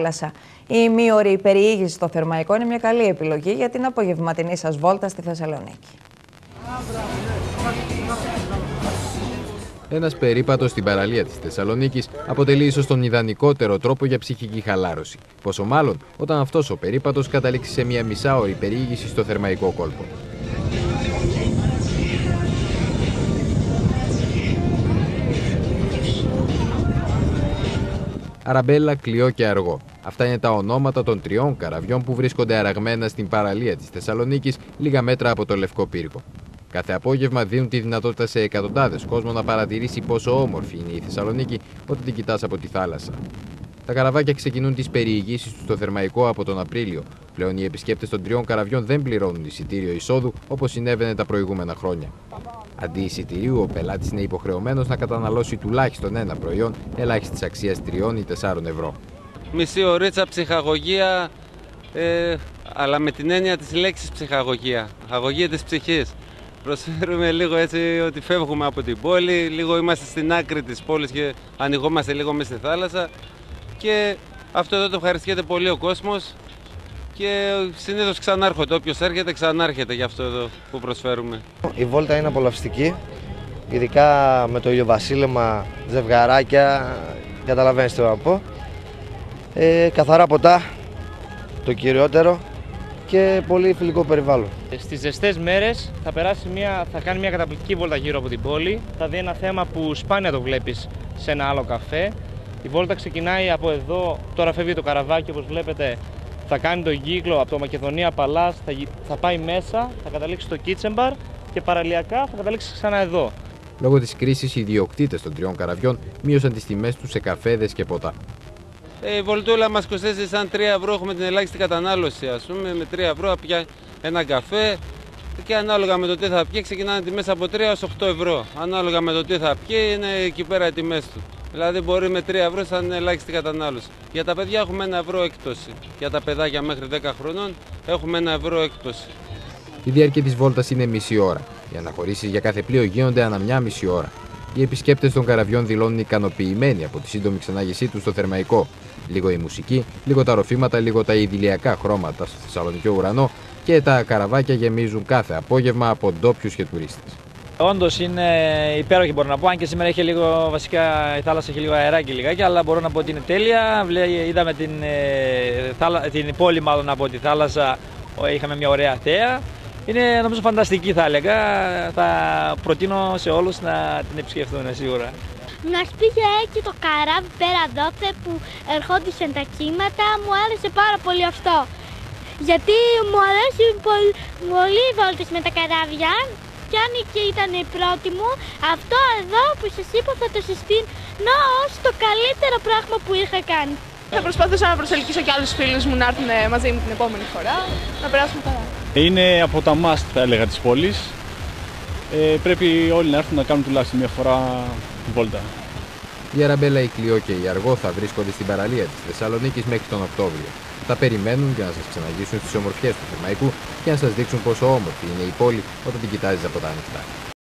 θάλασσα. Η μήωρη περιήγηση στο Θερμαϊκό είναι μια καλή επιλογή για την απογευματινή σας βόλτα στη Θεσσαλονίκη. Ένας περίπατος στην παραλία της Θεσσαλονίκης αποτελεί ίσως τον ιδανικότερο τρόπο για ψυχική χαλάρωση. Πόσο μάλλον όταν αυτός ο περίπατος καταλήξει σε μια μισάωρη περιήγηση στο Θερμαϊκό κόλπο. Αραμπέλα, Κλειό και Αργό. Αυτά είναι τα ονόματα των 3 καραβιών που βρίσκονται αραγμένα στην παραλία της Θεσσαλονίκης, λίγα μέτρα από το Λευκό Πύργο. Κάθε απόγευμα δίνουν τη δυνατότητα σε εκατοντάδες κόσμο να παρατηρήσει πόσο όμορφη είναι η Θεσσαλονίκη όταν την κοιτάς από τη θάλασσα. Τα καραβάκια ξεκινούν τις περιηγήσεις τους στο Θερμαϊκό από τον Απρίλιο. Πλέον οι επισκέπτες των 3 καραβιών δεν πληρώνουν εισιτήριο εισόδου όπως συνέβαινε τα προηγούμενα χρόνια. Αντί εισιτηρίου, ο πελάτης είναι υποχρεωμένος να καταναλώσει τουλάχιστον ένα προϊόν ελάχιστης αξίας 3 ή 4 ευρώ. Μισή ωρίτσα ψυχαγωγία, αλλά με την έννοια της λέξης ψυχαγωγία, αγωγία της ψυχής. Προσφέρουμε λίγο έτσι ότι φεύγουμε από την πόλη, λίγο είμαστε στην άκρη της πόλης και ανοιγόμαστε λίγο μέσα στη θάλασσα και αυτό εδώ το ευχαριστιέται πολύ ο κόσμος και συνήθως ξανάρχονται, όποιος έρχεται ξανάρχεται για αυτό εδώ που προσφέρουμε. Η βόλτα είναι απολαυστική, ειδικά με το ηλιοβασίλεμα, ζευγαράκια, καταλαβαίνεις τι να πω. Καθαρά ποτά, το κυριότερο, και πολύ φιλικό περιβάλλον. Στις ζεστές μέρες θα κάνει μια καταπληκτική βόλτα γύρω από την πόλη. Θα δει ένα θέμα που σπάνια το βλέπεις σε ένα άλλο καφέ. Η βόλτα ξεκινάει από εδώ, τώρα φεύγει το καραβάκι όπως βλέπετε, θα κάνει τον κύκλο από το Μακεδονία Παλάς, θα πάει μέσα, θα καταλήξει στο Κίτσεμπαρ και παραλιακά θα καταλήξει ξανά εδώ. Λόγω της κρίσης, οι ιδιοκτήτες των 3 καραβιών μείωσαν τις τιμές τους σε καφέδες και ποτά. Η βολτούλα μας κοστίζει σαν 3 ευρώ, έχουμε την ελάχιστη κατανάλωση, ας πούμε, με 3 ευρώ πια ένα καφέ και ανάλογα με το τι θα πιει ξεκινάνε τιμές από 3 έως 8 ευρώ. Ανάλογα με το τι θα πιει είναι εκεί πέρα οι τιμές του. Δηλαδή μπορεί με 3 ευρώ σαν ελάχιστη κατανάλωση. Για τα παιδιά έχουμε 1 ευρώ έκπτωση. Για τα παιδάκια μέχρι 10 χρονών έχουμε 1 ευρώ έκπτωση. Η διάρκεια της βόλτας είναι μισή ώρα. Οι αναχωρήσεις για κάθε πλοίο γίνονται ανά μια μισή ώρα. Οι επισκέπτες των καραβιών δηλώνουν ικανοποιημένοι από τη σύντομη ξενάγησή τους στο Θερμαϊκό. Λίγο η μουσική, λίγο τα ροφήματα, λίγο τα ιδηλιακά χρώματα στο θεσσαλονικιό ουρανό και τα καραβάκια γεμίζουν κάθε απόγευμα από ντόπιους και τουρίστες. Όντως είναι υπέροχη, μπορώ να πω, αν και σήμερα έχει λίγο, βασικά η θάλασσα έχει λίγο αεράκι λιγάκι, αλλά μπορώ να πω ότι είναι τέλεια. Είδαμε την πόλη μάλλον από τη θάλασσα, είχαμε μια ωραία θέα. Είναι νομίζω φανταστική θα έλεγα, θα προτείνω σε όλους να την επισκεφθούν σίγουρα. Μας πήγε εκεί το καράβι πέρα δόθε που ερχόντουσαν τα κύματα, μου άρεσε πάρα πολύ αυτό. Γιατί μου αρέσει πολύ οι βόλτες με τα καράβια και αν και ήταν η πρώτη μου, αυτό εδώ που σας είπα θα το συστήνω ως το καλύτερο πράγμα που είχα κάνει. Θα προσπαθήσω να προσελκύσω και άλλους φίλους μου να έρθουν μαζί μου την επόμενη φορά, να περάσουμε καλά. Είναι από τα must θα έλεγα της πόλης. Πρέπει όλοι να έρθουν να κάνουν τουλάχιστον μια φορά βόλτα. Η Αραμπέλα, η Κλειό και η Αργό θα βρίσκονται στην παραλία της Θεσσαλονίκης μέχρι τον Οκτώβριο. Θα περιμένουν για να σας ξαναγήσουν στις ομορφιές του Θερμαϊκού και να σας δείξουν πόσο όμορφη είναι η πόλη όταν την κοιτάζεις από τα ανοιχτά.